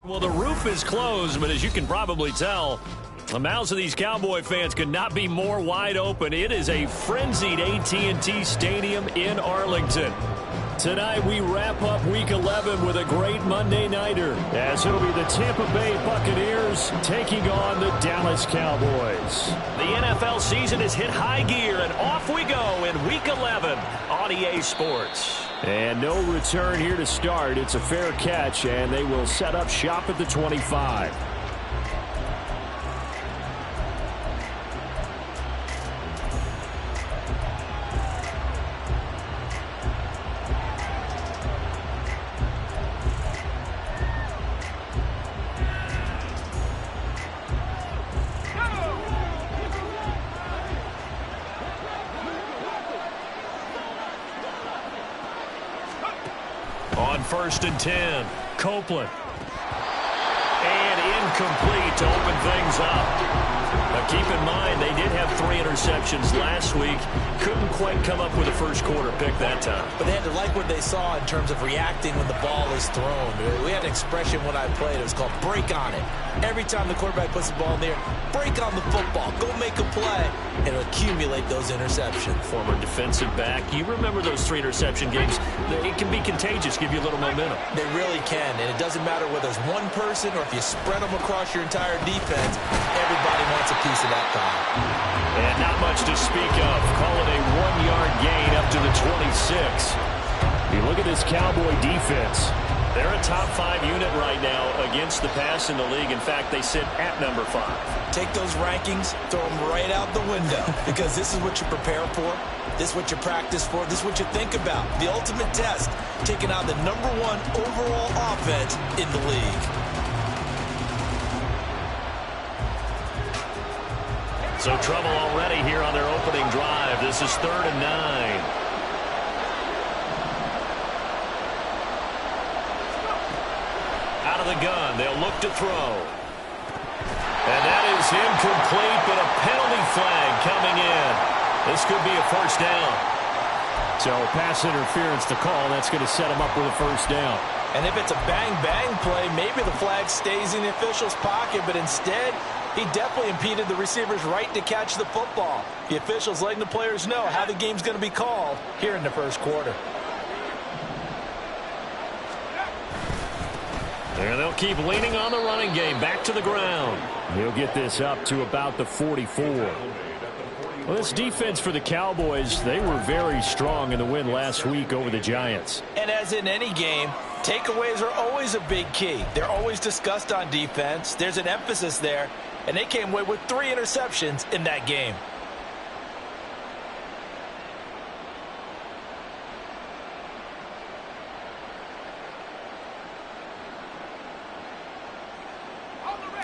Well, the roof is closed, but as you can probably tell, the mouths of these Cowboy fans could not be more wide open. It is a frenzied AT&T Stadium in Arlington. Tonight, we wrap up Week 11 with a great Monday Nighter, as it'll be the Tampa Bay Buccaneers taking on the Dallas Cowboys. The NFL season has hit high gear, and off we go in Week 11 on EA Sports. And no return here to start. It's a fair catch, and they will set up shop at the 25. On 1st and 10, Copeland. And incomplete to open things up. Now keep in mind, they did have 3 interceptions last week. Couldn't quite come up with a first quarter pick that time. But they had to like what they saw in terms of reacting when the ball is thrown. We had an expression when I played. It was called break on it. Every time the quarterback puts the ball in there, break on the football. Go make a play and accumulate those interceptions. Former defensive back. You remember those 3 interception games. It can be contagious, give you a little momentum. They really can, and it doesn't matter whether it's one person or if you spread them across your entire defense. Everybody wants a piece of that pie. And not much to speak of. Call it a 1-yard gain up to the 26. You look at this Cowboy defense. They're a top 5 unit right now against the pass in the league. In fact, they sit at number 5. Take those rankings, throw them right out the window, because this is what you prepare for. This is what you practice for. This is what you think about. The ultimate test, taking out the number 1 overall offense in the league. So trouble already here on their opening drive. This is 3rd and 9. Out of the gun, they'll look to throw. And that is incomplete, but a penalty flag coming in. This could be a first down. So pass interference to call. That's going to set him up with a first down. And if it's a bang-bang play, maybe the flag stays in the official's pocket, but instead, he definitely impeded the receiver's right to catch the football. The officials letting the players know how the game's going to be called here in the first quarter. There they'll keep leaning on the running game. Back to the ground. He'll get this up to about the 44. Well, this defense for the Cowboys, they were very strong in the win last week over the Giants. And as in any game, takeaways are always a big key. They're always discussed on defense. There's an emphasis there. And they came away with 3 interceptions in that game.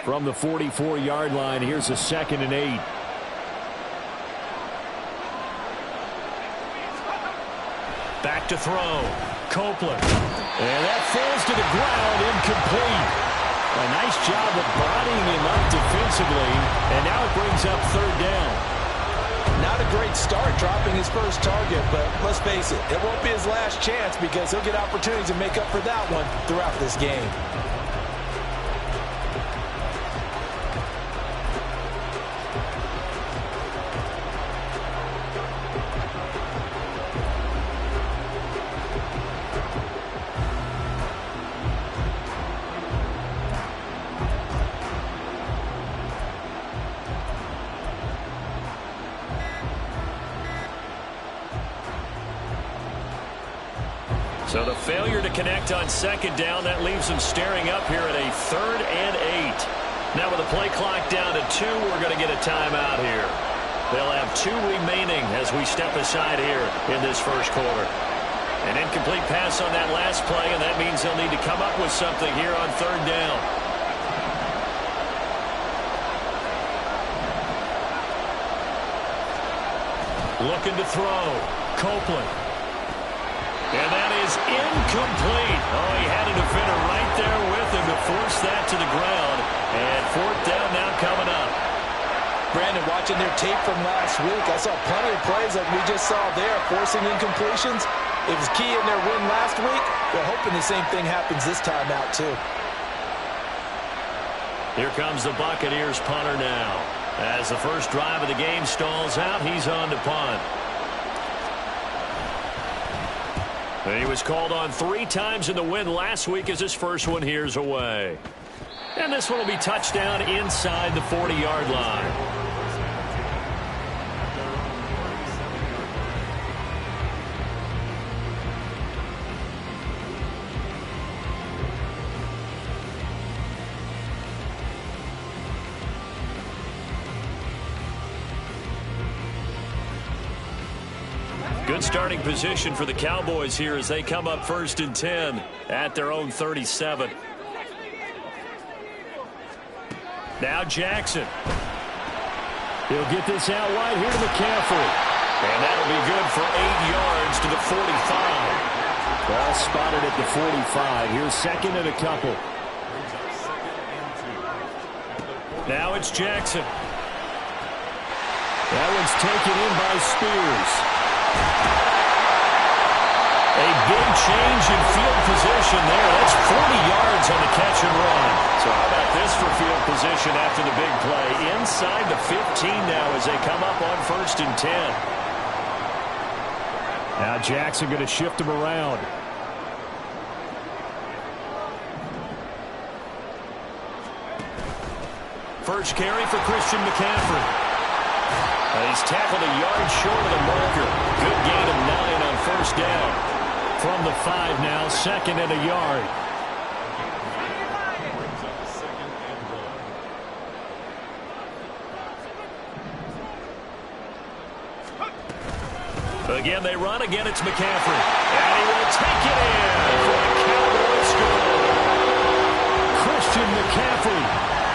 From the 44-yard line, here's a 2nd and 8. Back to throw. Copeland. And that falls to the ground, incomplete. A nice job of bodying him up defensively, and now it brings up 3rd down. Not a great start dropping his first target, but let's face it, it won't be his last chance because he'll get opportunities to make up for that one throughout this game. So the failure to connect on 2nd down, that leaves them staring up here at a 3rd and 8. Now with the play clock down to 2, we're going to get a timeout here. They'll have 2 remaining as we step aside here in this first quarter. An incomplete pass on that last play, and that means they'll need to come up with something here on 3rd down. Looking to throw. Copeland. And that is incomplete. Oh, he had a defender right there with him to force that to the ground. And fourth down now coming up. Brandon, watching their tape from last week, I saw plenty of plays that we just saw there, forcing incompletions. It was key in their win last week. They're hoping the same thing happens this time out, too. Here comes the Buccaneers punter now. As the first drive of the game stalls out, he's on to punt. And he was called on 3 times in the win last week as his first one here's away. And this one will be touchdown inside the 40-yard line. Good starting position for the Cowboys here as they come up 1st and 10 at their own 37. Now Jackson. He'll get this out wide here to McCaffrey. And that'll be good for 8 yards to the 45. Ball spotted at the 45. Here's second and a couple. Now it's Jackson. That one's taken in by Spears. A big change in field position there. That's 40 yards on the catch and run. So how about this for field position after the big play? Inside the 15 now as they come up on 1st and 10. Now Jackson going to shift him around. First carry for Christian McCaffrey. He's tackled a yard short of the marker. Good gain of 9 on first down. From the 5 now, second and a yard. Again, they run. Again, it's McCaffrey. And he will take it in for a Cowboy score. Christian McCaffrey.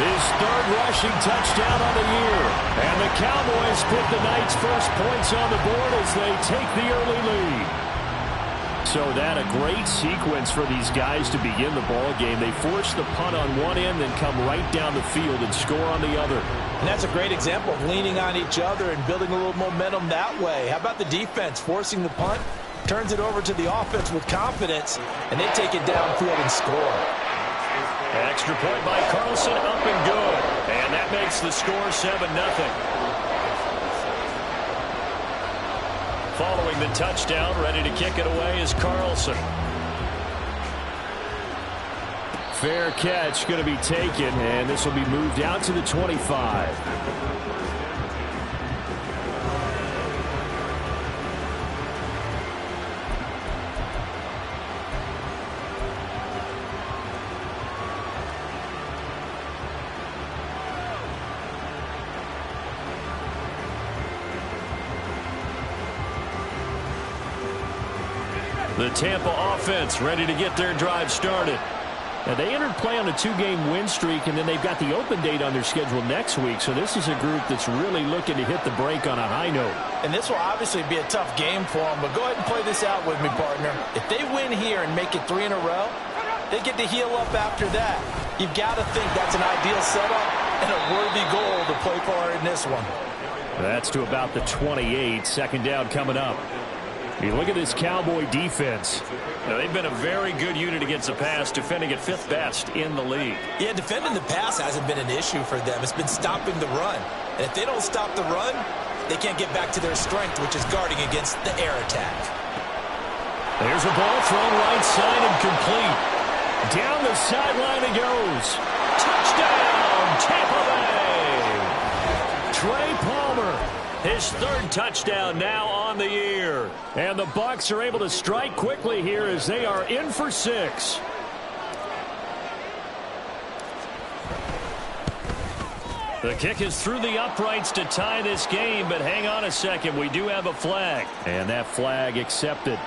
His 3rd rushing touchdown on the year. And the Cowboys put the night's first points on the board as they take the early lead. So that a great sequence for these guys to begin the ball game. They force the punt on one end, then come right down the field and score on the other. And that's a great example of leaning on each other and building a little momentum that way. How about the defense forcing the punt? Turns it over to the offense with confidence, and they take it downfield and score. Extra point by Carlson, up and good. And that makes the score 7-0. Following the touchdown, ready to kick it away is Carlson. Fair catch going to be taken, and this will be moved out to the 25. The Tampa offense ready to get their drive started. Now, they entered play on a 2-game win streak, and then they've got the open date on their schedule next week. So this is a group that's really looking to hit the break on a high note. And this will obviously be a tough game for them, but go ahead and play this out with me, partner. If they win here and make it 3 in a row, they get to heal up after that. You've got to think that's an ideal setup and a worthy goal to play for in this one. That's to about the 28. Second down coming up. You look at this Cowboy defense. Now, they've been a very good unit against the pass, defending at 5th best in the league. Yeah, defending the pass hasn't been an issue for them. It's been stopping the run. And if they don't stop the run, they can't get back to their strength, which is guarding against the air attack. There's a ball thrown right side and complete. Down the sideline it goes. Touchdown, Tampa Bay! Trey Palmer. His 3rd touchdown now on the year. And the Bucs are able to strike quickly here as they are in for 6. The kick is through the uprights to tie this game, but hang on a second. We do have a flag. And that flag accepted.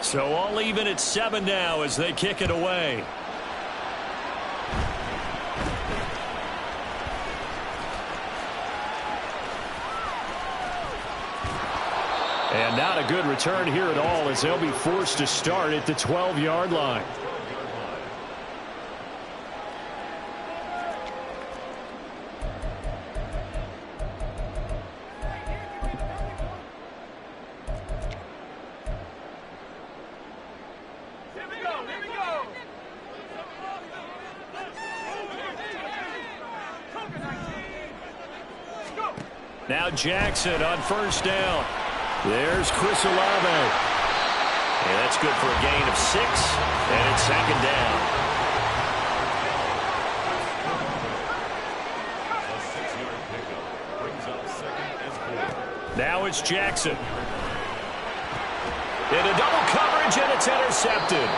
So all even at 7 now as they kick it away. And not a good return here at all as they'll be forced to start at the 12-yard line. Now Jackson on first down. There's Chris Olave. And that's good for a gain of 6. And it's second down. Now it's Jackson. Into double coverage, and it's intercepted.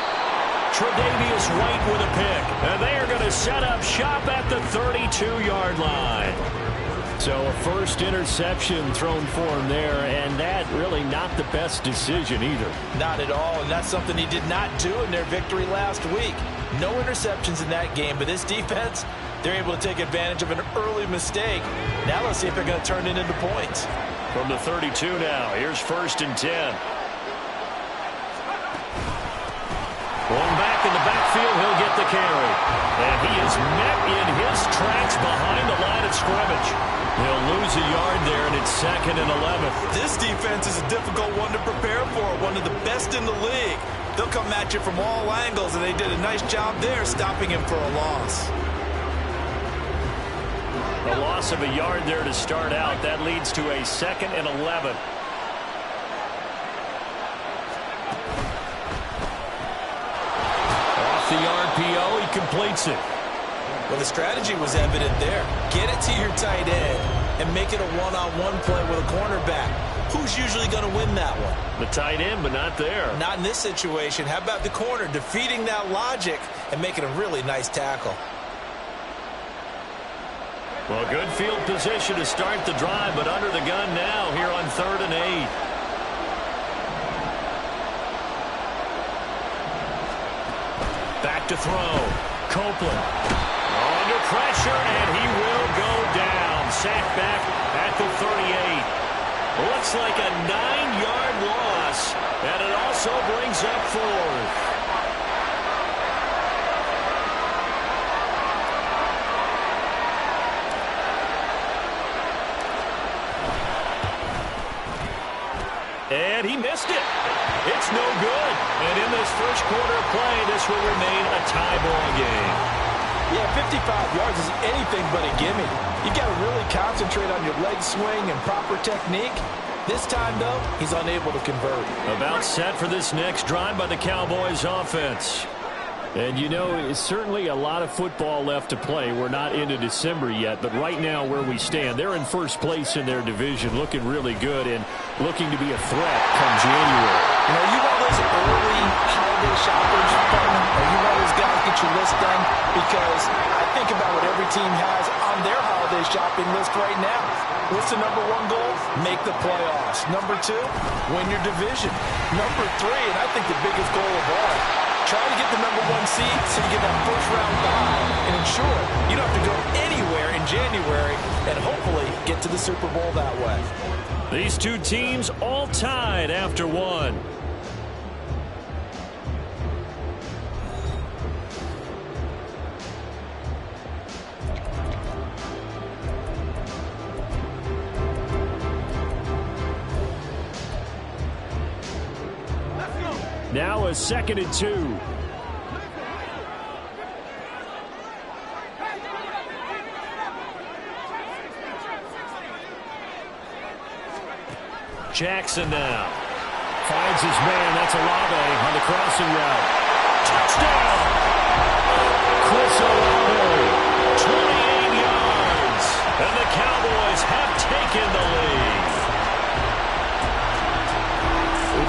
Tre'Davious White with a pick. And they are going to set up shop at the 32-yard line. So a first interception thrown for him there, and that really not the best decision either. Not at all, and that's something he did not do in their victory last week. No interceptions in that game, but this defense, they're able to take advantage of an early mistake. Now let's see if they're going to turn it into points. From the 32 now, here's 1st and 10. Going back in the backfield, he'll get the carry. And he is met in his tracks behind the line of scrimmage. He'll lose a yard there, and it's 2nd and 11. This defense is a difficult one to prepare for, one of the best in the league. They'll come at you from all angles, and they did a nice job there stopping him for a loss. A loss of a yard there to start out. That leads to a 2nd and 11. The RPO, he completes it. Well, the strategy was evident there. Get it to your tight end and make it a one-on-one play with a cornerback. Who's usually going to win that one? The tight end, but not there. Not in this situation. How about the corner defeating that logic and making a really nice tackle? Well, good field position to start the drive, but under the gun now here on 3rd and 8. Back to throw. Copeland under pressure, and he will go down. Sacked back at the 38. Looks like a 9-yard loss, and it also brings up 4th. And he missed it. It's no good. And in this first quarter of play, this will remain a tie ball game. Yeah, 55 yards is anything but a gimme. You got to really concentrate on your leg swing and proper technique. This time, though, he's unable to convert. About set for this next drive by the Cowboys offense. And, you know, it's certainly a lot of football left to play. We're not into December yet, but right now where we stand, they're in first place in their division, looking really good and looking to be a threat come January. You know, you one of those early holiday shoppers, partner, or you one of those guys get your list done? Because I think about what every team has on their holiday shopping list right now. What's the number 1 goal? Make the playoffs. Number 2, win your division. Number 3, and I think the biggest goal of all, try to get the number 1 seed so you get that first-round bye and ensure you don't have to go anywhere in January and hopefully get to the Super Bowl that way. These two teams all tied after 1. Now a 2nd and 2. Jackson now finds his man. That's Olave on the crossing route. Touchdown! Chris Olave, 28 yards, and the Cowboys have taken the lead.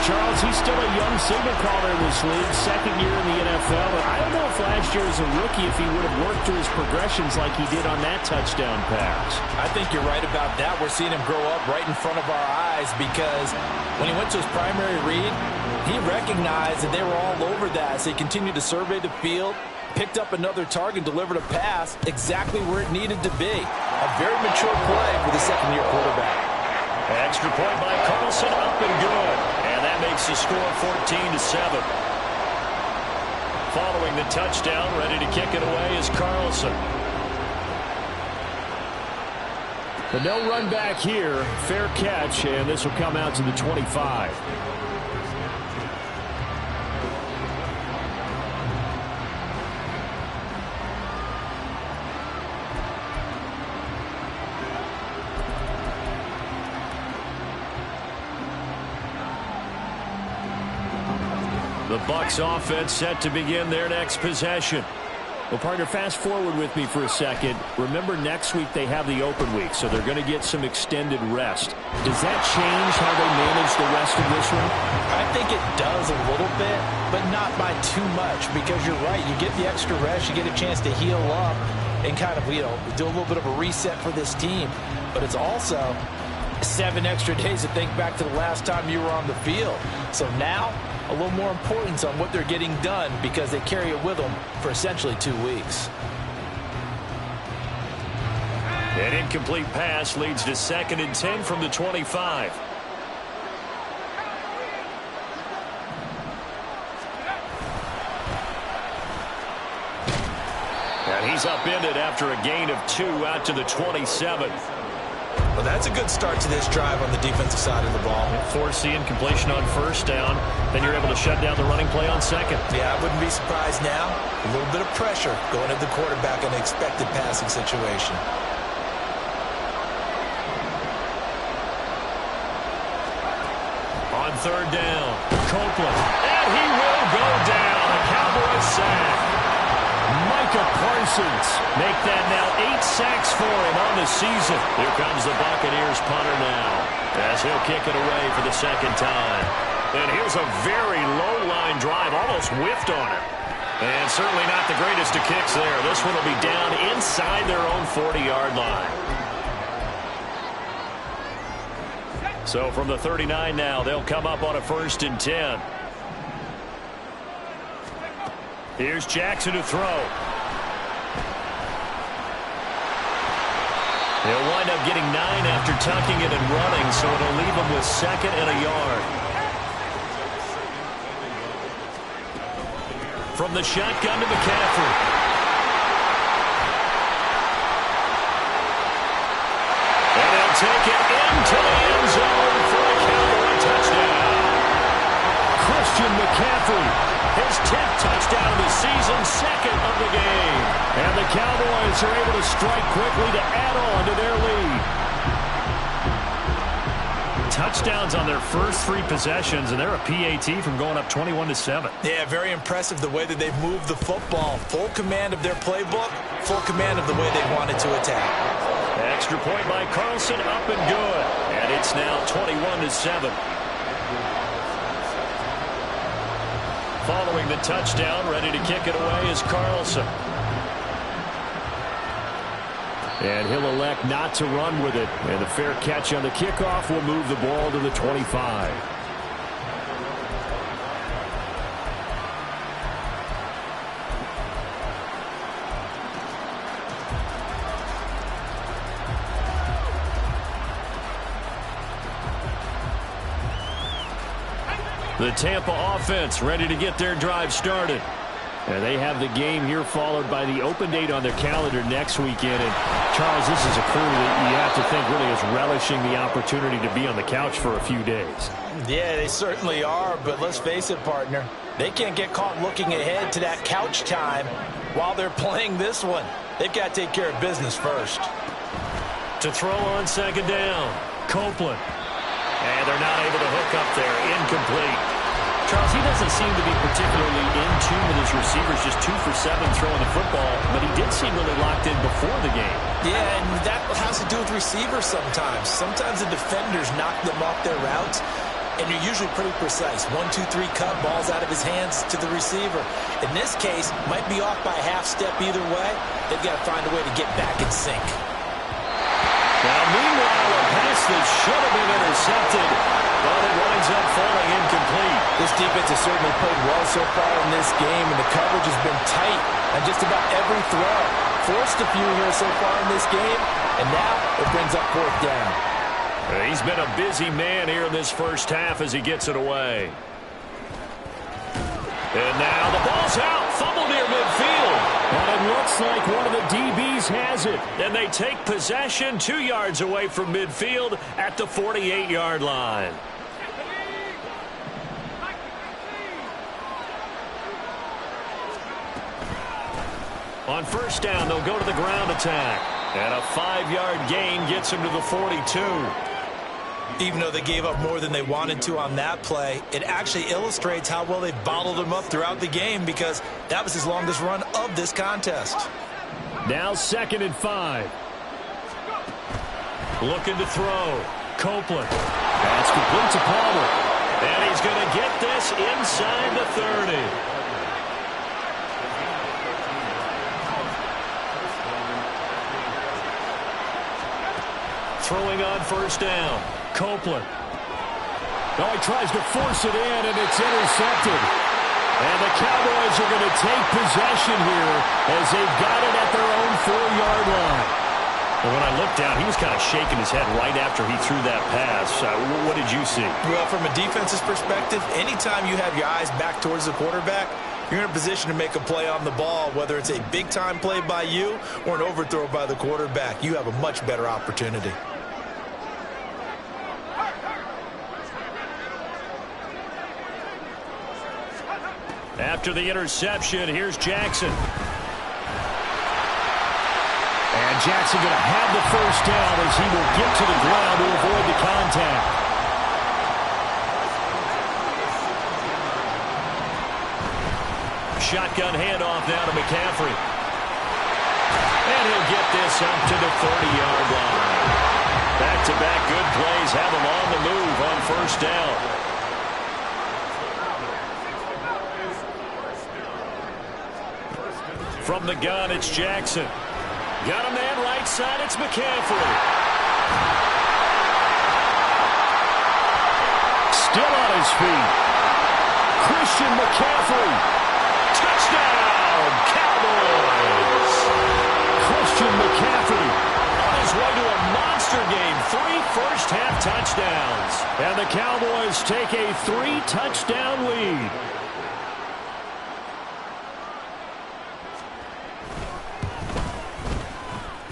Charles, he's still a young signal caller in this league, second year in the NFL. And I don't know if last year as a rookie, if he would have worked through his progressions like he did on that touchdown pass. I think you're right about that. We're seeing him grow up right in front of our eyes because when he went to his primary read, he recognized that they were all over that. So he continued to survey the field, picked up another target, delivered a pass exactly where it needed to be. A very mature play for the second-year quarterback. Extra point by Carlson, up and good. And that makes the score 14-7. Following the touchdown, ready to kick it away is Carlson. But no run back here. Fair catch, and this will come out to the 25. The Bucs offense set to begin their next possession. Well, partner, fast forward with me for a second. Remember, next week they have the open week, so they're going to get some extended rest. Does that change how they manage the rest of this one? I think it does a little bit, but not by too much, because you're right. You get the extra rest, you get a chance to heal up and kind of, do a little bit of a reset for this team. But it's also 7 extra days to think back to the last time you were on the field. So now, a little more importance on what they're getting done because they carry it with them for essentially 2 weeks. An incomplete pass leads to 2nd and 10 from the 25. And he's upended after a gain of 2 out to the 27. Well, that's a good start to this drive on the defensive side of the ball. Force the incompletion on first down. Then you're able to shut down the running play on second. Yeah, I wouldn't be surprised now. A little bit of pressure going at the quarterback in an expected passing situation. On 3rd down, Copeland. And he will go down. A Cowboys sack. Micah Parsons make that now 8 sacks for him on the season. Here comes the Buccaneers punter now as he'll kick it away for the 2nd time. And here's a very low-line drive, almost whiffed on it. And certainly not the greatest of kicks there. This one will be down inside their own 40-yard line. So from the 39 now, they'll come up on a 1st and 10. Here's Jackson to throw. He'll wind up getting 9 after tucking it and running, so it'll leave him with 2nd and a yard. From the shotgun to McCaffrey. And he'll take it into the end zone for a Cowboy touchdown. Christian McCaffrey. His 10th touchdown of the season, 2nd of the game. And the Cowboys are able to strike quickly to add on to their lead. Touchdowns on their first 3 possessions, and they're a PAT from going up 21-7. Yeah, very impressive the way that they've moved the football. Full command of their playbook, full command of the way they wanted to attack. Extra point by Carlson, up and good. And it's now 21-7. Following the touchdown, ready to kick it away is Carlson. And he'll elect not to run with it. And the fair catch on the kickoff will move the ball to the 25. The Tampa offense ready to get their drive started. And they have the game here followed by the open date on their calendar next weekend. And, Charles, this is a crew that you have to think really is relishing the opportunity to be on the couch for a few days. Yeah, they certainly are, but let's face it, partner. They can't get caught looking ahead to that couch time while they're playing this one. They've got to take care of business first. To throw on 2nd down, Copeland. And they're not able to hook up there. Incomplete. Charles, he doesn't seem to be particularly in tune with his receivers, just 2 for 7 throwing the football, but he did seem really locked in before the game. Yeah, and that has to do with receivers sometimes. Sometimes the defenders knock them off their routes, and you're usually pretty precise. 1, 2, 3 cut, balls out of his hands to the receiver. In this case, might be off by a half step either way. They've got to find a way to get back in sync. Now, meanwhile, a pass that should have been intercepted, but it winds up falling incomplete. This defense has certainly played well so far in this game, and the coverage has been tight on just about every throw. Forced a few here so far in this game, and now it brings up 4th down. He's been a busy man here in this first half as he gets it away. And now the ball's out, fumble near midfield. And it looks like one of the DBs has it. And they take possession 2 yards away from midfield at the 48-yard line. On first down, they'll go to the ground attack. And a 5-yard gain gets him to the 42. Even though they gave up more than they wanted to on that play, it actually illustrates how well they bottled him up throughout the game because that was his longest run of this contest. Now 2nd and 5. Looking to throw. Copeland. That's complete to Palmer. And he's going to get this inside the 30. Throwing on first down. Copeland. Oh, he tries to force it in, and it's intercepted. And the Cowboys are going to take possession here as they've got it at their own 4-yard line. Well, when I looked down, he was kind of shaking his head right after he threw that pass. What did you see? Well, from a defense's perspective, anytime you have your eyes back towards the quarterback, you're in a position to make a play on the ball, whether it's a big-time play by you or an overthrow by the quarterback. You have a much better opportunity. After the interception, here's Jackson. And Jackson going to have the first down as he will get to the ground to avoid the contact. Shotgun handoff now to McCaffrey. And he'll get this up to the 30-yard line. Back-to-back good plays have him on the move on first down. From the gun, it's Jackson. Got a man right side, it's McCaffrey. Still on his feet. Christian McCaffrey. Touchdown, Cowboys. Christian McCaffrey On his way to a monster game. 3 first-half touchdowns. And the Cowboys take a 3-touchdown lead.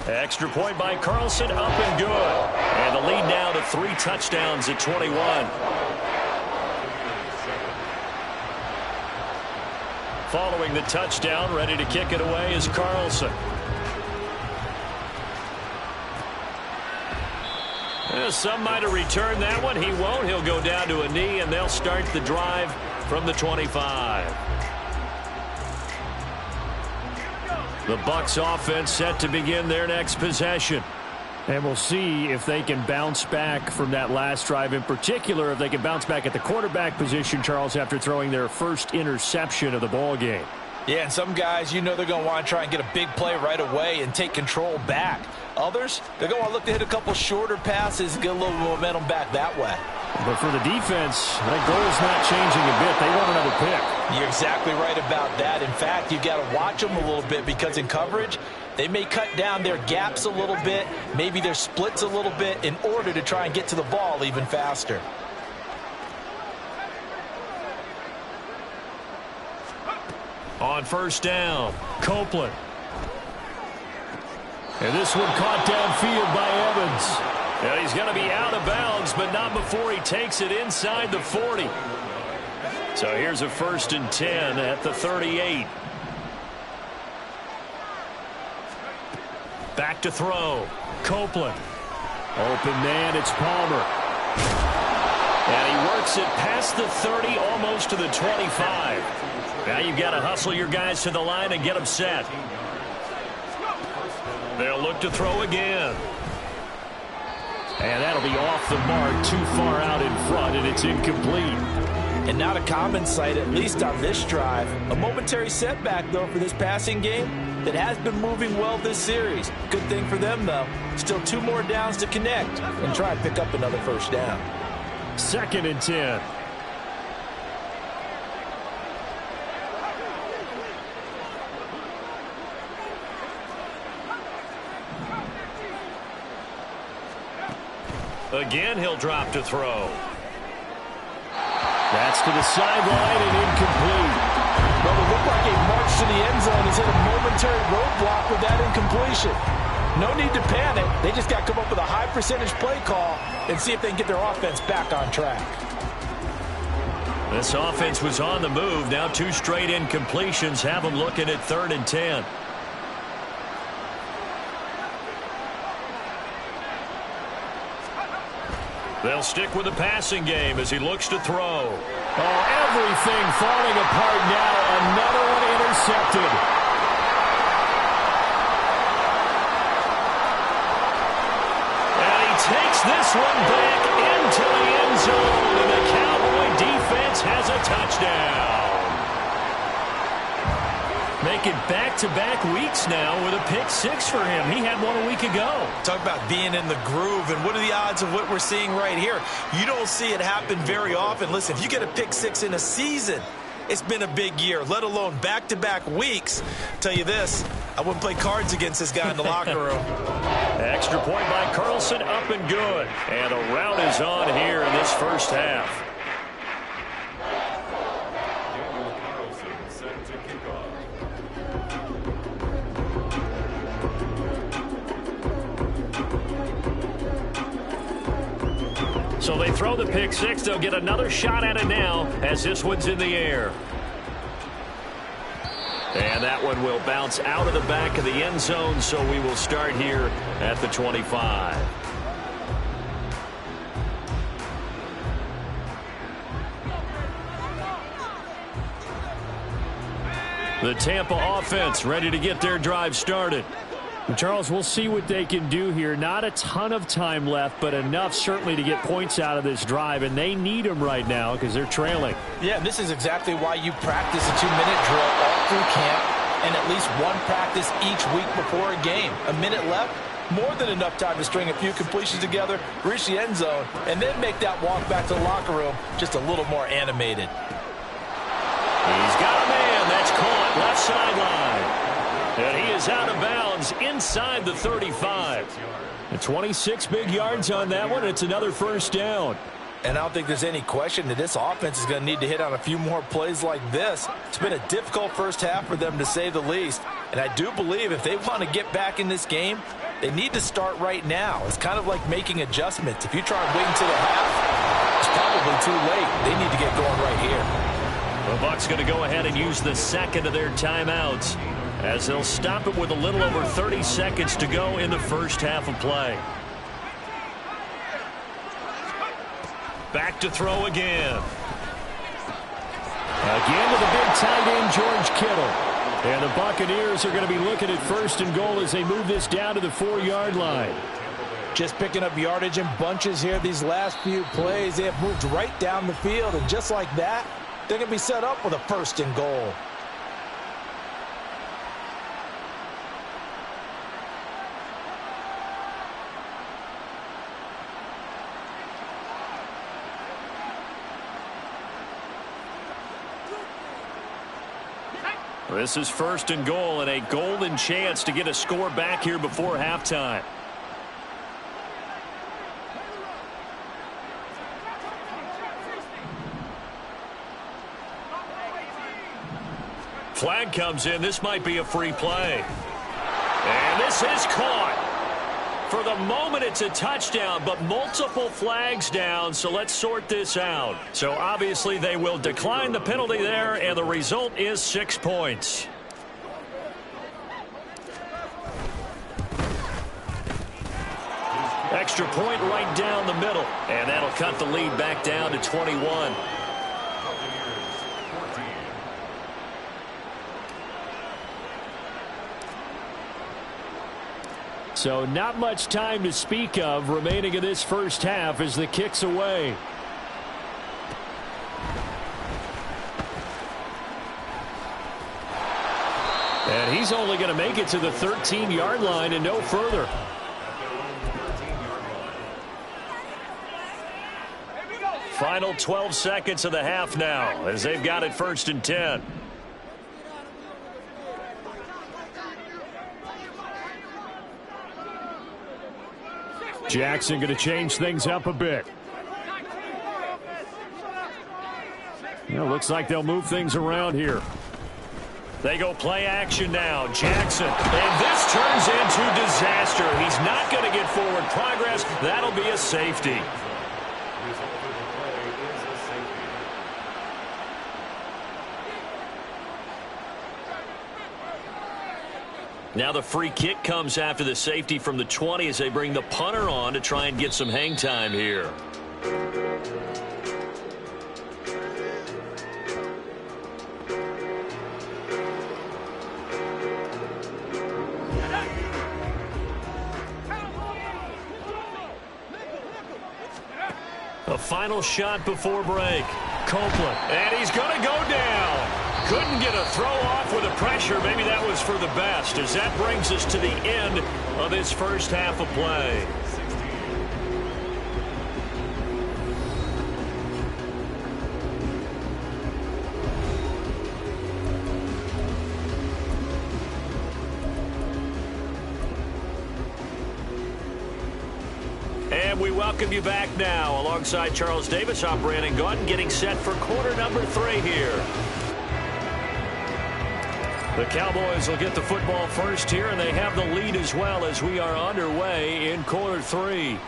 Extra point by Carlson, up and good. And the lead now to 3 touchdowns at 21. Following the touchdown, ready to kick it away is Carlson. Some might have returned that one. He won't. He'll go down to a knee, and they'll start the drive from the 25. The Bucs offense set to begin their next possession. And we'll see if they can bounce back from that last drive, in particular if they can bounce back at the quarterback position, Charles, after throwing their first interception of the ball game. Yeah, and some guys, you know they're going to want to try and get a big play right away and take control back. Others, they're going to want to look to hit a couple shorter passes and get a little momentum back that way. But for the defense, that goal's not changing a bit. They want another pick. You're exactly right about that. In fact, you've got to watch them a little bit because in coverage, they may cut down their gaps a little bit, maybe their splits a little bit in order to try and get to the ball even faster. On first down, Copeland. And this one caught downfield by Evans. And he's going to be out of bounds, but not before he takes it inside the 40. So here's a 1st and 10 at the 38. Back to throw. Copeland. Open man, it's Palmer. And he works it past the 30, almost to the 25. Now you've got to hustle your guys to the line and get them set. They'll look to throw again. And that'll be off the mark, too far out in front, and it's incomplete. And not a common sight, at least on this drive. A momentary setback, though, for this passing game that has been moving well this series. Good thing for them, though. Still 2 more downs to connect and try and pick up another first down. 2nd and 10. Again, he'll drop to throw. That's to the sideline and incomplete. Well, it looked like a march to the end zone is hit a momentary roadblock with that incompletion. No need to panic. They just got to come up with a high percentage play call and see if they can get their offense back on track. This offense was on the move. Now 2 straight incompletions have them looking at 3rd and 10. They'll stick with the passing game as he looks to throw. Oh, everything falling apart now. Another one intercepted. And he takes this one back into the end zone, and the Cowboy defense has a touchdown. Making back-to-back weeks now with a pick 6 for him. He had one a week ago. Talk about being in the groove, and what are the odds of what we're seeing right here? You don't see it happen very often. Listen, if you get a pick 6 in a season, it's been a big year, let alone back-to-back weeks. Tell you this, I wouldn't play cards against this guy in the locker room. Extra point by Carlson, up and good. And a rout is on here in this first half. So they throw the pick 6. They'll get another shot at it now as this one's in the air. And that one will bounce out of the back of the end zone, so we will start here at the 25. The Tampa offense ready to get their drive started. Charles, we'll see what they can do here. Not a ton of time left, but enough certainly to get points out of this drive, and they need them right now because they're trailing. Yeah, and this is exactly why you practice a 2-minute drill all through camp and at least one practice each week before a game. A minute left, more than enough time to string a few completions together, reach the end zone, and then make that walk back to the locker room just a little more animated. He's got a man. That's caught left sideline. And he is out of bounds inside the 35. And 26 big yards on that one. It's another first down. And I don't think there's any question that this offense is going to need to hit on a few more plays like this. It's been a difficult first half for them, to say the least. And I do believe if they want to get back in this game, they need to start right now. It's kind of like making adjustments. If you try and wait until the half, it's probably too late. They need to get going right here. The Bucs going to go ahead and use the second of their timeouts, as they'll stop it with a little over 30 seconds to go in the first half of play. Back to throw again. Again to the big tight end, George Kittle. And the Buccaneers are going to be looking at 1st and goal as they move this down to the 4-yard line. Just picking up yardage in bunches here these last few plays. They have moved right down the field, and just like that, they're going to be set up with a 1st and goal. This is 1st and goal and a golden chance to get a score back here before halftime. Flag comes in. This might be a free play. And this is caught. For the moment, it's a touchdown, but multiple flags down, so let's sort this out. So obviously they will decline the penalty there, and the result is 6 points. Extra point right down the middle, and that'll cut the lead back down to 21. So not much time to speak of remaining in this first half as the kick's away. And he's only going to make it to the 13-yard line and no further. Final 12 seconds of the half now as they've got it 1st and 10. Jackson going to change things up a bit. Looks like they'll move things around here. They go play action now. Jackson. And this turns into disaster. He's not going to get forward progress. That'll be a safety. Now the free kick comes after the safety from the 20 as they bring the punter on to try and get some hang time here. A final shot before break. Copeland. And he's going to go down. Couldn't get a throw off with the pressure. Maybe that was for the best, as that brings us to the end of this first half of play. And we welcome you back now. Alongside Charles Davis, I'm Brandon Gaudin, getting set for quarter number 3 here. The Cowboys will get the football first here, and they have the lead as well as we are underway in quarter 3.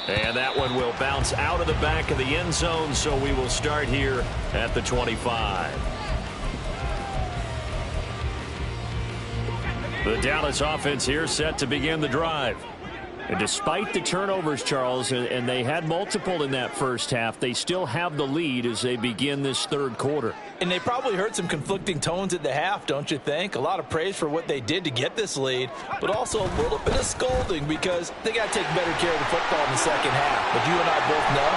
And that one will bounce out of the back of the end zone, so we will start here at the 25. The Dallas offense here set to begin the drive. And despite the turnovers, Charles, and they had multiple in that first half, they still have the lead as they begin this third quarter. And they probably heard some conflicting tones at the half, don't you think? A lot of praise for what they did to get this lead, but also a little bit of scolding because they got to take better care of the football in the second half. But you and I both know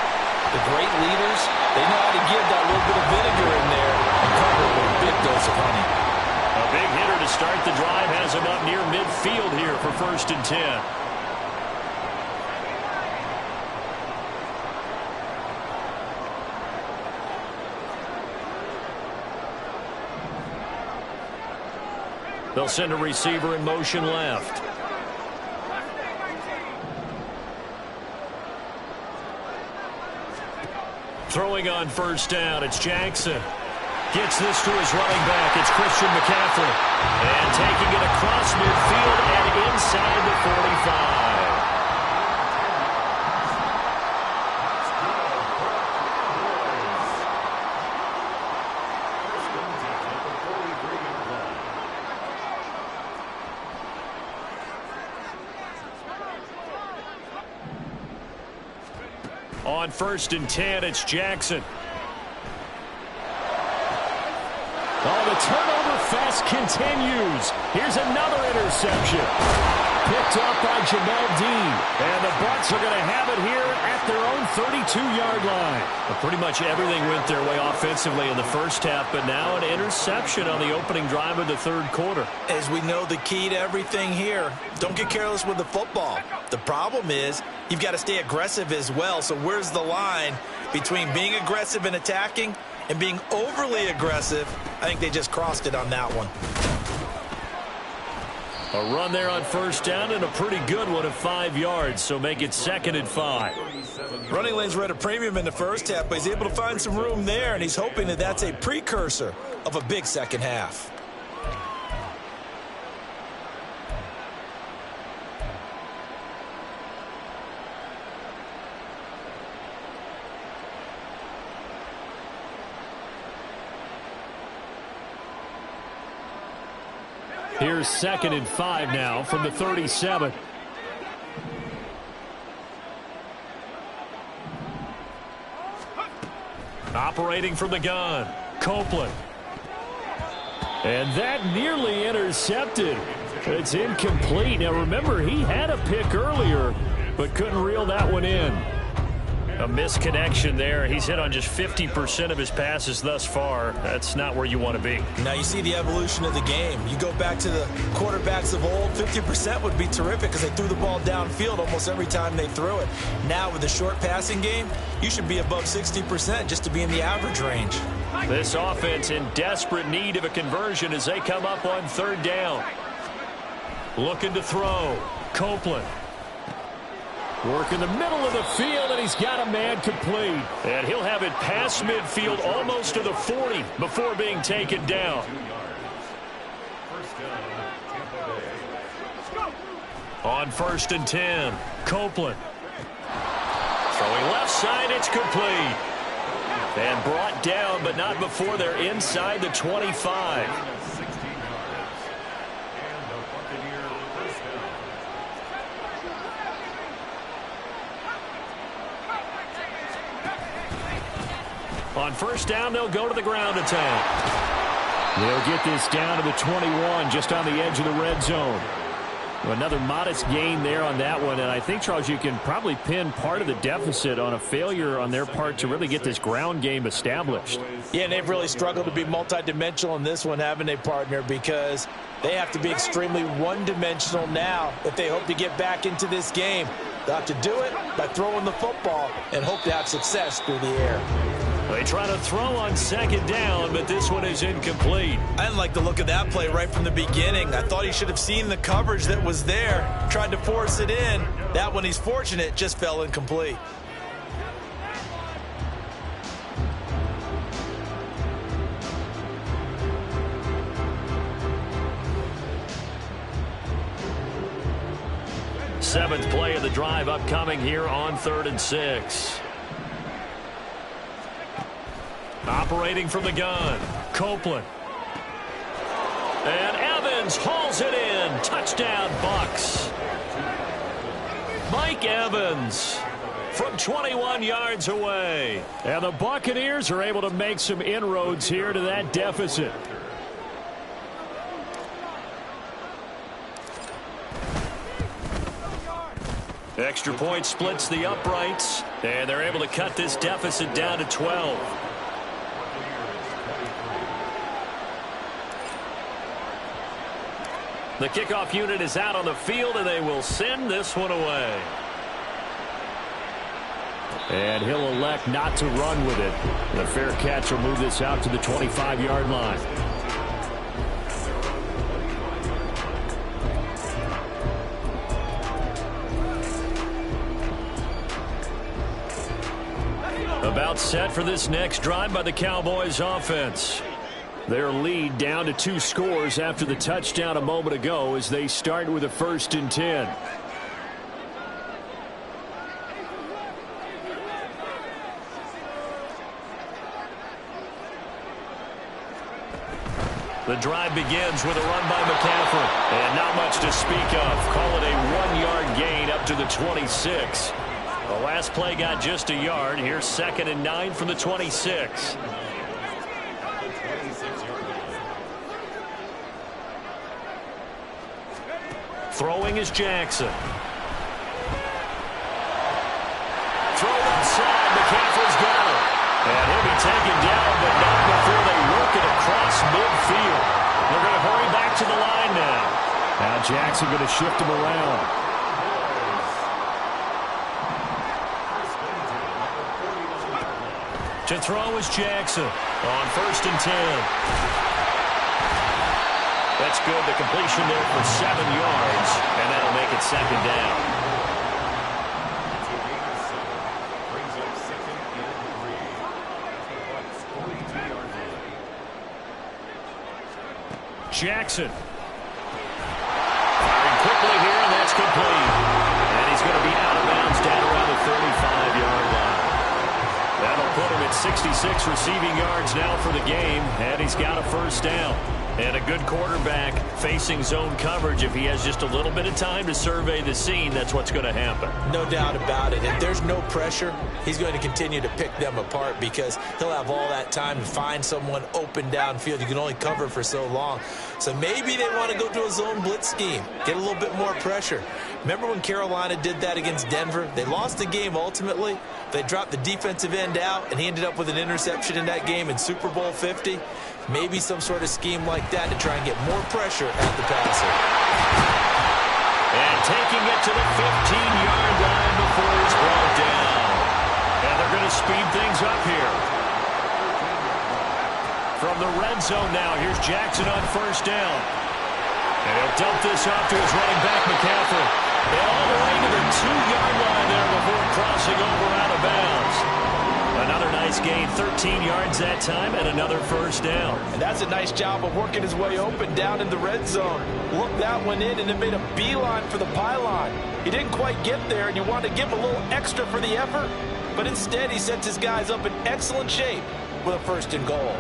the great leaders, they know how to give that little bit of vinegar in there and cover it with a big dose of honey. A big hitter to start the drive has him up near midfield here for 1st and 10. They'll send a receiver in motion left. Throwing on 1st down, it's Jackson. Gets this to his running back. It's Christian McCaffrey. And taking it across midfield and inside the 45. On 1st and 10, it's Jackson. Oh, the turnover fest continues. Here's another interception. Picked up by Jamel Dean. And the Bucs are going to have it here at their own 32-yard line. Well, pretty much everything went their way offensively in the first half, but now an interception on the opening drive of the third quarter. As we know, the key to everything here, don't get careless with the football. The problem is you've got to stay aggressive as well. So where's the line between being aggressive and attacking and being overly aggressive? I think they just crossed it on that one. A run there on 1st down and a pretty good one of 5 yards, so make it 2nd and 5. Running lanes were at a premium in the first half, but he's able to find some room there, and he's hoping that that's a precursor of a big second half. Here's 2nd and 5 now from the 37. Operating from the gun, Copeland. And that nearly intercepted. It's incomplete. Now, remember, he had a pick earlier, but couldn't reel that one in. A misconnection there. He's hit on just 50% of his passes thus far. That's not where you want to be. Now you see the evolution of the game. You go back to the quarterbacks of old, 50% would be terrific because they threw the ball downfield almost every time they threw it. Now with the short passing game, you should be above 60% just to be in the average range. This offense in desperate need of a conversion as they come up on third down. Looking to throw. Copeland. Work in the middle of the field, and he's got a man complete. And he'll have it past midfield almost to the 40 before being taken down. On 1st and 10, Copeland. Throwing left side, it's complete. And brought down, but not before they're inside the 25. On 1st down, they'll go to the ground attack. They'll get this down to the 21, just on the edge of the red zone. Another modest gain there on that one, and I think, Charles, you can probably pin part of the deficit on a failure on their part to really get this ground game established. Yeah, and they've really struggled to be multidimensional in this one, haven't they, partner, because they have to be extremely one-dimensional now if they hope to get back into this game. They'll have to do it by throwing the football and hope to have success through the air. They try to throw on 2nd down, but this one is incomplete. I didn't like the look of that play right from the beginning. I thought he should have seen the coverage that was there, tried to force it in. That one, he's fortunate, just fell incomplete. Seventh play of the drive upcoming here on 3rd and 6. Operating from the gun, Copeland. And Evans hauls it in. Touchdown, Bucs. Mike Evans from 21 yards away. And the Buccaneers are able to make some inroads here to that deficit. Extra point splits the uprights, and they're able to cut this deficit down to 12. The kickoff unit is out on the field, and they will send this one away. And he'll elect not to run with it. The fair catch will move this out to the 25-yard line. About set for this next drive by the Cowboys offense. Their lead down to 2 scores after the touchdown a moment ago as they start with a 1st and 10. The drive begins with a run by McCaffrey. And not much to speak of. Call it a 1-yard gain up to the 26. The last play got just a yard. Here's 2nd and 9 from the 26. Throwing is Jackson. Throw inside. McCaffrey's got it. And he'll be taken down, but not before they work it across midfield. They're going to hurry back to the line now. Now Jackson going to shift him around. To throw is Jackson on 1st and 10. That's good. The completion there for 7 yards, and that'll make it 2nd down. Jackson. Firing quickly here, and that's complete. And he's going to be out of bounds down around the 35-yard line. That'll put him at 66 receiving yards now for the game, and he's got a 1st down. And a good quarterback facing zone coverage. If he has just a little bit of time to survey the scene, that's what's going to happen. No doubt about it. If there's no pressure, he's going to continue to pick them apart because he'll have all that time to find someone open downfield. You can only cover for so long. So maybe they want to go to a zone blitz scheme, get a little bit more pressure. Remember when Carolina did that against Denver? They lost the game ultimately. They dropped the defensive end out, and he ended up with an interception in that game in Super Bowl 50. Maybe some sort of scheme like that to try and get more pressure at the passer. And taking it to the 15-yard line before he's brought down. And they're going to speed things up here. From the red zone now, here's Jackson on first down. And he'll dump this off to his running back, McCaffrey. And all the way to the 2-yard line there before crossing over out of bounds. Another nice gain, 13 yards that time, and another first down. And that's a nice job of working his way open down in the red zone. Looked that one in and then made a beeline for the pylon. He didn't quite get there, and you want to give him a little extra for the effort. But instead, he sets his guys up in excellent shape with a first and goal.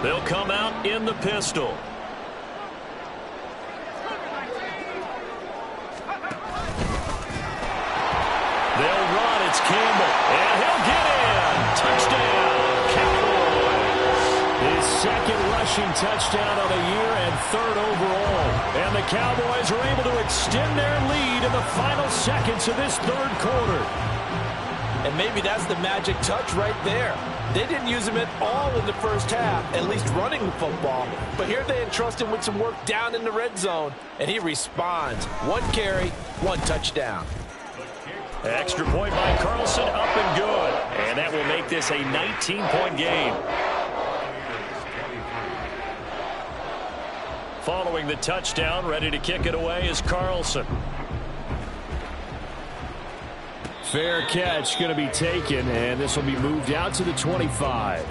They'll come out in the pistol. They'll run. It's Campbell. And he'll get in. Touchdown, Cowboys. His second rushing touchdown of the year and third overall. And the Cowboys are able to extend their lead in the final seconds of this third quarter. And maybe that's the magic touch right there. They didn't use him at all in the first half, at least running the football. But here they entrust him with some work down in the red zone, and he responds. 1 carry, 1 touchdown. Extra point by Carlson, up and good. And that will make this a 19-point game. Following the touchdown, ready to kick it away is Carlson. Fair catch going to be taken, and this will be moved out to the 25.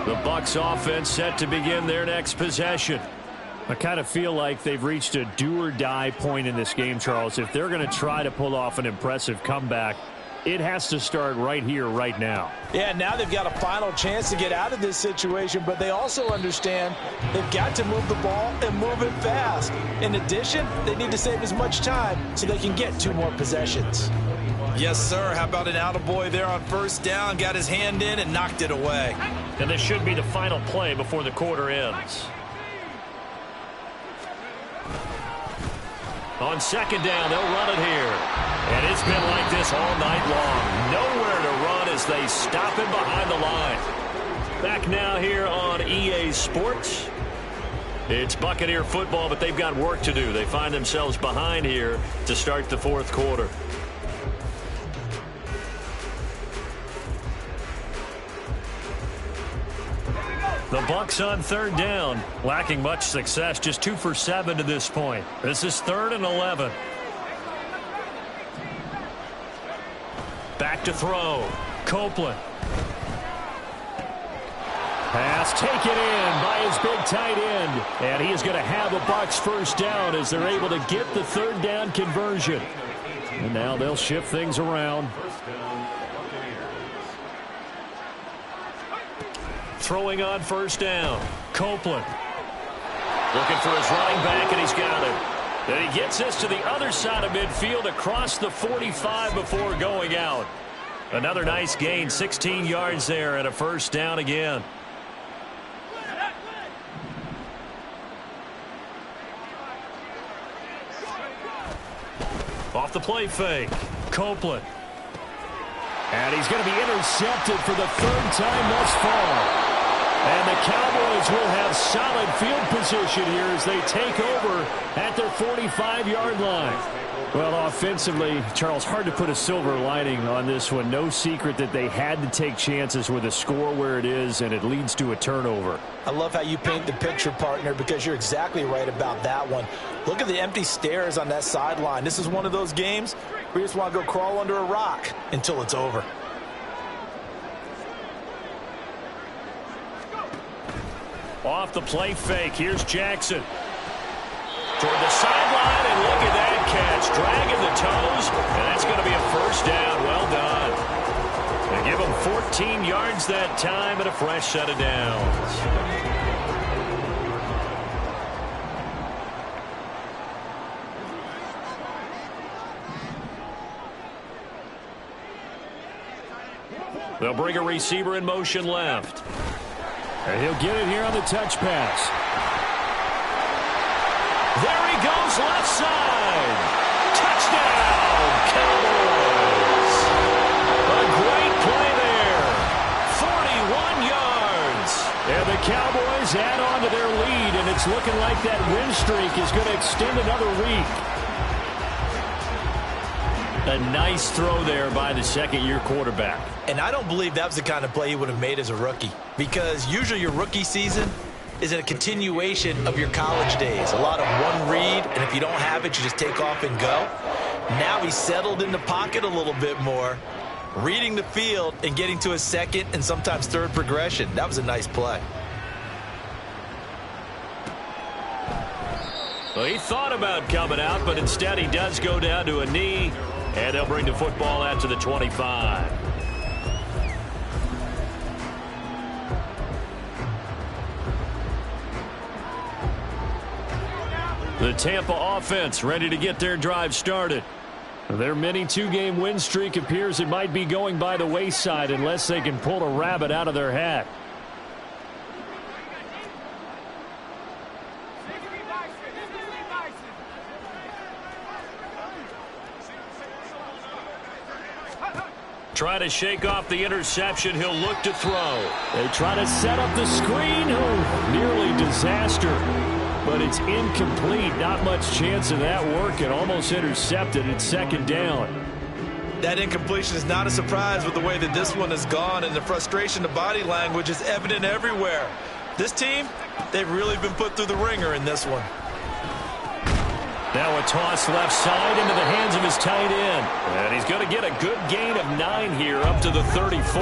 The Bucs offense set to begin their next possession. I kind of feel like they've reached a do-or-die point in this game, Charles. If they're going to try to pull off an impressive comeback, it has to start right here, right now. Yeah, now they've got a final chance to get out of this situation, but they also understand they've got to move the ball and move it fast. In addition, they need to save as much time so they can get 2 more possessions. Yes, sir. How about an attaboy there on first down? Got his hand in and knocked it away. And this should be the final play before the quarter ends. On second down, they'll run it here. And it's been like this all night long. Nowhere to run as they stop him behind the line. Back now here on EA Sports. It's Buccaneer football, but they've got work to do. They find themselves behind here to start the fourth quarter. The Bucs on third down, lacking much success, just 2 for 7 to this point. This is 3rd and 11. Back to throw. Copeland. Pass taken in by his big tight end. And he is going to have the Bucs first down as they're able to get the third down conversion. And now they'll shift things around. Throwing on first down. Copeland. Looking for his running back, and he's got it. Then he gets this to the other side of midfield across the 45 before going out. Another nice gain, 16 yards there, and a first down again. Off the play fake. Copeland. And he's going to be intercepted for the 3rd time thus far. And the Cowboys will have solid field position here as they take over at their 45-yard line. Well, offensively, Charles, hard to put a silver lining on this one. No secret that they had to take chances with a score where it is, and it leads to a turnover. I love how you paint the picture, partner, because you're exactly right about that one. Look at the empty stares on that sideline. This is one of those games where you just want to go crawl under a rock until it's over. Off the play fake, here's Jackson. Toward the sideline, and look at that catch. Dragging the toes, and that's going to be a first down. Well done. They give him 14 yards that time and a fresh set of downs. They'll bring a receiver in motion left. And he'll get it here on the touch pass. There he goes, left side. Touchdown, Cowboys. A great play there. 41 yards. And the Cowboys add on to their lead, and it's looking like that win streak is going to extend another week. A nice throw there by the second-year quarterback. And I don't believe that was the kind of play he would have made as a rookie, because usually your rookie season is a continuation of your college days. A lot of one read, and if you don't have it, you just take off and go. Now he's settled in the pocket a little bit more, reading the field and getting to his second and sometimes third progression. That was a nice play. Well, he thought about coming out, but instead he does go down to a knee, and they'll bring the football out to the 25. The Tampa offense ready to get their drive started. Their mini two-game win streak appears it might be going by the wayside unless they can pull a rabbit out of their hat. Try to shake off the interception. He'll look to throw. They try to set up the screen. Oh, nearly disaster. But it's incomplete. Not much chance of that working. Almost intercepted. It's second down. That incompletion is not a surprise with the way that this one has gone, and the frustration, the body language is evident everywhere. This team, they've really been put through the ringer in this one. Now a toss left side into the hands of his tight end. And he's going to get a good gain of 9 here up to the 34.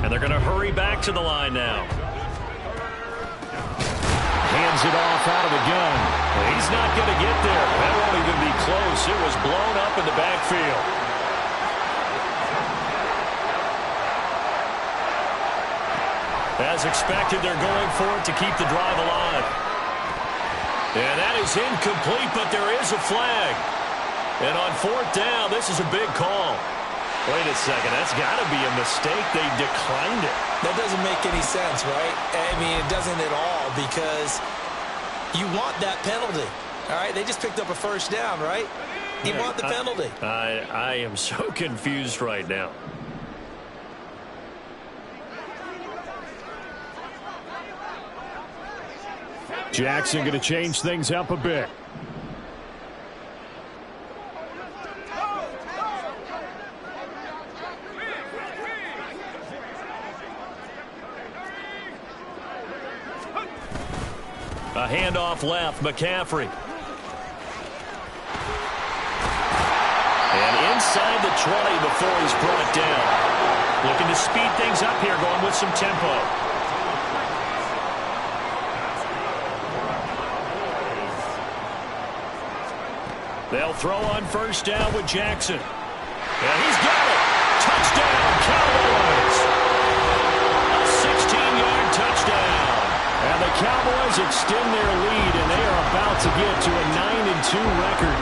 And they're going to hurry back to the line now. Hands it off out of the gun. Well, he's not going to get there. That won't even be close. It was blown up in the backfield. As expected, they're going for it to keep the drive alive. And that is incomplete, but there is a flag. And on fourth down, this is a big call. Wait a second, that's got to be a mistake. They declined it. That doesn't make any sense, right? I mean, it doesn't at all, because you want that penalty. All right, they just picked up a first down, right? You want the penalty. I am so confused right now. Jackson going to change things up a bit. A handoff left, McCaffrey. And inside the 20 before he's brought down. Looking to speed things up here, going with some tempo. They'll throw on first down with Jackson. And he's got it. Touchdown, Cowboys. A 16-yard touchdown. And the Cowboys extend their lead, and they are about to get to a 9-2 record.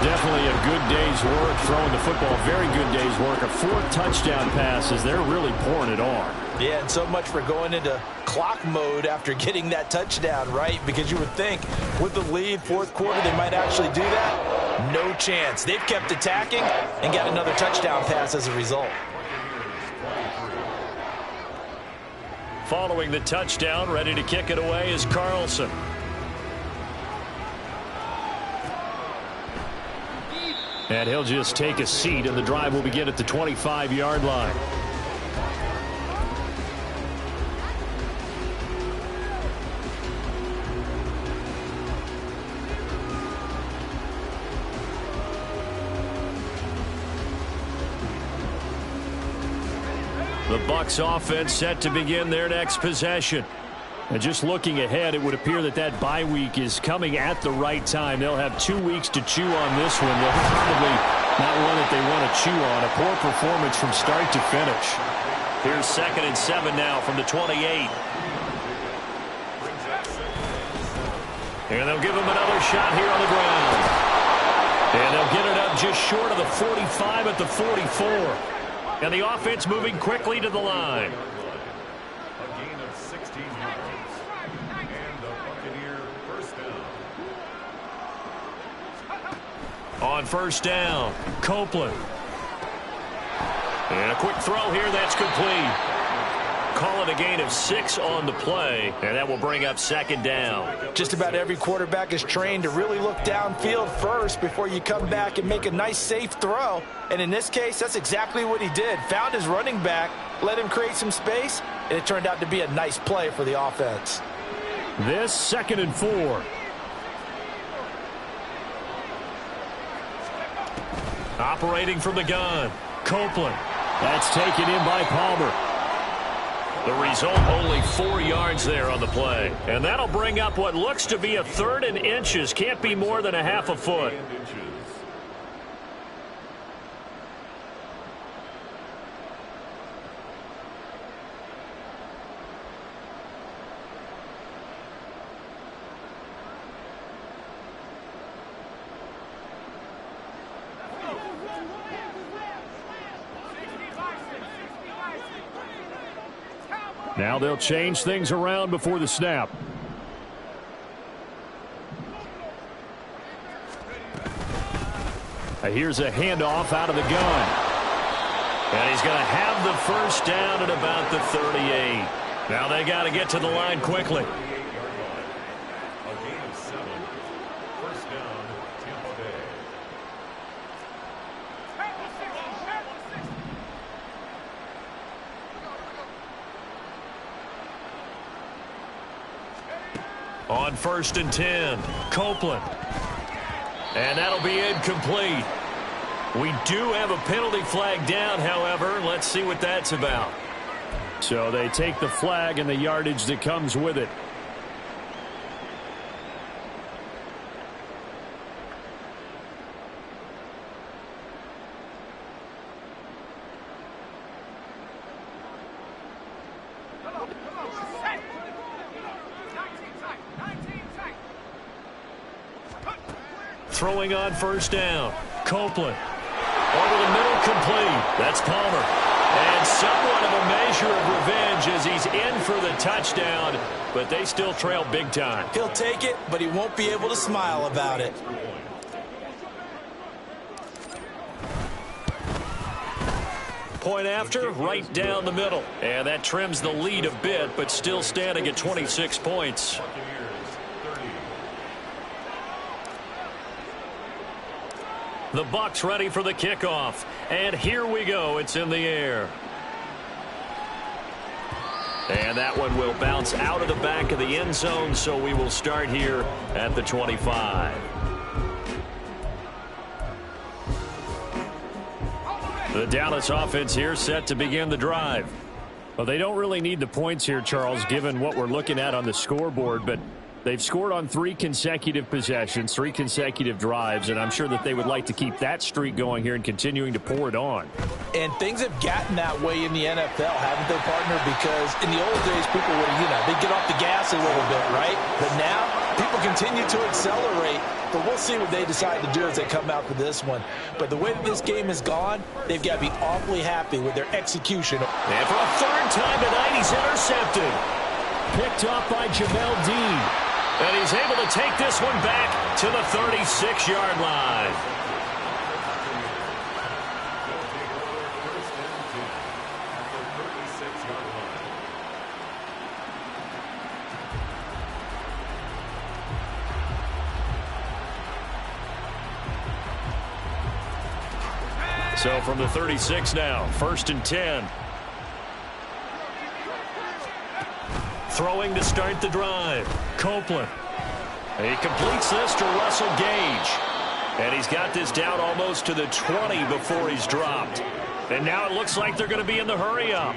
Definitely a good day's work throwing the football. Very good day's work. A 4 touchdown passes. They're really pouring it on. Yeah, and so much for going into clock mode after getting that touchdown, right? Because you would think with the lead, fourth quarter, they might actually do that. No chance. They've kept attacking and got another touchdown pass as a result. Following the touchdown, ready to kick it away is Carlson. And he'll just take a seat, and the drive will begin at the 25-yard line. The Bucs offense set to begin their next possession. And just looking ahead, it would appear that that bye week is coming at the right time. They'll have 2 weeks to chew on this one. They'll probably not one that they want to chew on. A poor performance from start to finish. Here's 2nd and 7 now from the 28. And they'll give him another shot here on the ground. And they'll get it up just short of the 45 at the 44. And the offense moving quickly to the line. On 1st down, Copeland. And a quick throw here, that's complete. Call it a gain of 6 on the play, and that will bring up 2nd down. Just about every quarterback is trained to really look downfield first before you come back and make a nice, safe throw. And in this case, that's exactly what he did. Found his running back, let him create some space, and it turned out to be a nice play for the offense. This 2nd and 4. Operating from the gun, Copeland. That's taken in by Palmer. The result, only 4 yards there on the play. And that'll bring up what looks to be a 3rd and inches. Can't be more than a half a foot. Now they'll change things around before the snap. Here's a handoff out of the gun. And he's going to have the 1st down at about the 38. Now they got to get to the line quickly. On 1st and 10, Copeland. And that'll be incomplete. We do have a penalty flag down, however. Let's see what that's about. So they take the flag and the yardage that comes with it. Throwing on 1st down, Copeland. Over the middle, complete. That's Palmer. And somewhat of a measure of revenge as he's in for the touchdown, but they still trail big time. He'll take it, but he won't be able to smile about it. Point after, right down the middle. And that trims the lead a bit, but still standing at 26 points. The Bucs ready for the kickoff. And here we go. It's in the air. And that one will bounce out of the back of the end zone, so we will start here at the 25. The Dallas offense here set to begin the drive. Well, they don't really need the points here, Charles, given what we're looking at on the scoreboard, but they've scored on 3 consecutive possessions, 3 consecutive drives, and I'm sure that they would like to keep that streak going here and continuing to pour it on. And things have gotten that way in the NFL, haven't they, partner? Because in the old days, people would, they'd get off the gas a little bit, right? But now, people continue to accelerate. But we'll see what they decide to do as they come out for this one. But the way that this game has gone, they've got to be awfully happy with their execution. And for a 3rd time tonight, he's intercepted. Picked up by Jamel Dean. And he's able to take this one back to the 36-yard line. So from the 36 now, 1st and 10. Throwing to start the drive, Copeland. He completes this to Russell Gage. And he's got this down almost to the 20 before he's dropped. And now it looks like they're going to be in the hurry up.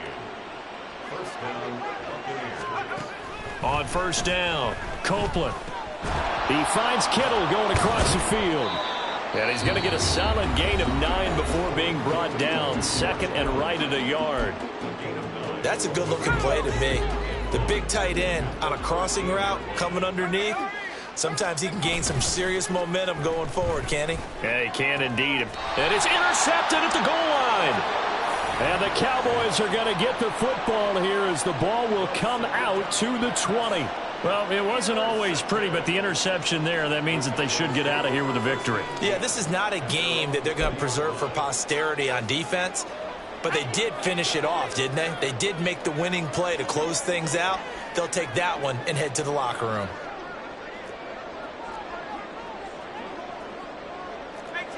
On first down, Copeland. He finds Kittle going across the field. And he's going to get a solid gain of 9 before being brought down. Second and right at a yard. That's a good-looking play to me. The big tight end on a crossing route coming underneath. Sometimes he can gain some serious momentum going forward, can he? Yeah, he can indeed. And it's intercepted at the goal line. And the Cowboys are going to get the football here as the ball will come out to the 20. Well, it wasn't always pretty, but the interception there, that means that they should get out of here with a victory. Yeah, this is not a game that they're going to preserve for posterity on defense, but they did finish it off, didn't they? They did make the winning play to close things out. They'll take that one and head to the locker room.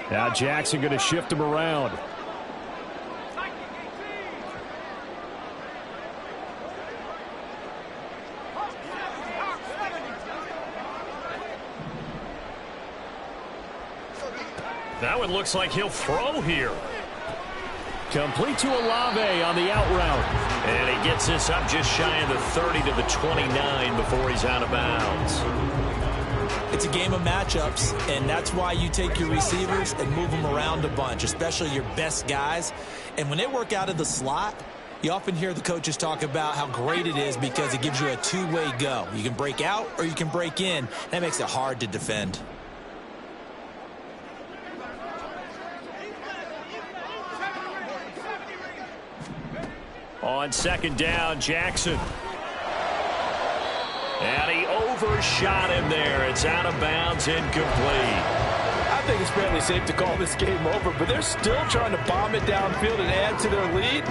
Now Jackson going to shift him around. That one looks like he'll throw here. Complete to Olave on the out route. And he gets this up just shy of the 30 to the 29 before he's out of bounds. It's a game of matchups, and that's why you take your receivers and move them around a bunch, especially your best guys. And when they work out of the slot, you often hear the coaches talk about how great it is because it gives you a two-way go. You can break out or you can break in. That makes it hard to defend. On second down, Jackson. And he overshot him there. It's out of bounds, incomplete. I think it's fairly safe to call this game over, but they're still trying to bomb it downfield and add to their lead.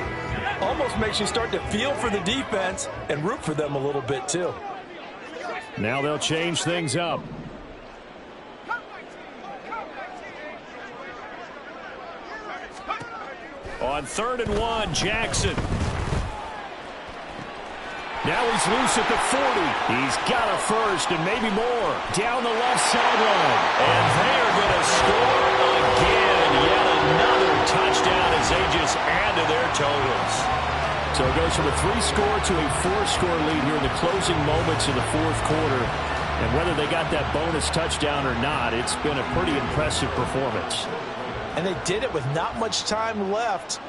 Almost makes you start to feel for the defense and root for them a little bit, too. Now they'll change things up. On 3rd and 1, Jackson. Now he's loose at the 40. He's got a first and maybe more. Down the left sideline. And they are going to score again. Yet another touchdown as they just add to their totals. So it goes from a 3-score to a 4-score lead here in the closing moments of the fourth quarter. And whether they got that bonus touchdown or not, it's been a pretty impressive performance. And they did it with not much time left.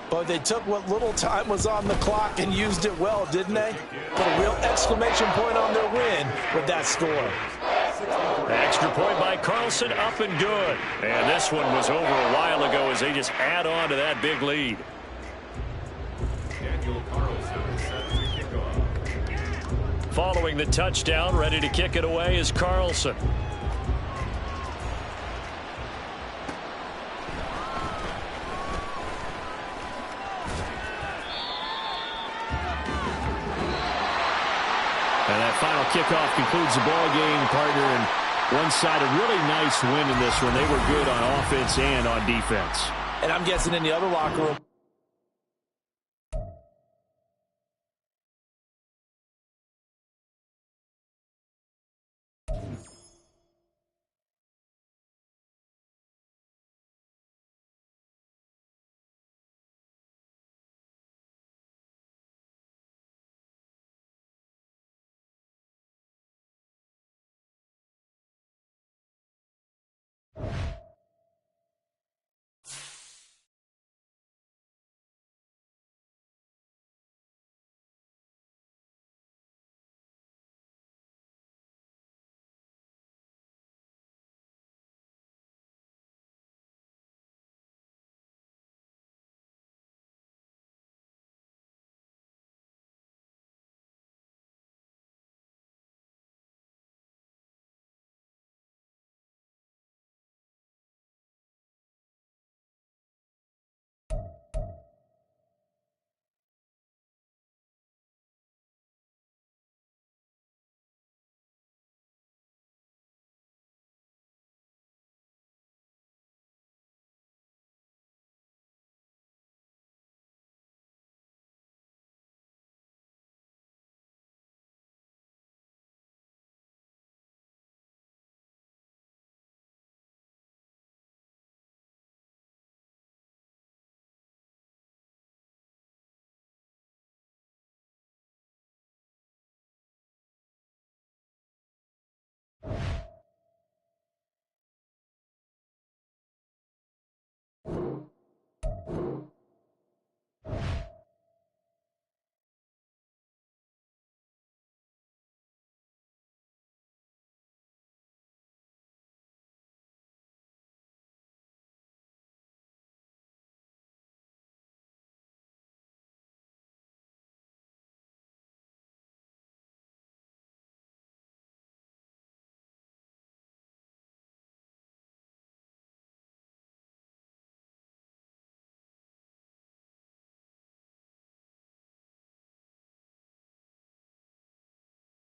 But they took what little time was on the clock and used it well, didn't they? Put a real exclamation point on their win with that score. Extra point by Carlson, up and good. And this one was over a while ago as they just add on to that big lead. Following the touchdown, ready to kick it away is Carlson. And that final kickoff concludes the ball game, partner. And one side, a really nice win in this one. They were good on offense and on defense. And I'm guessing in the other locker room,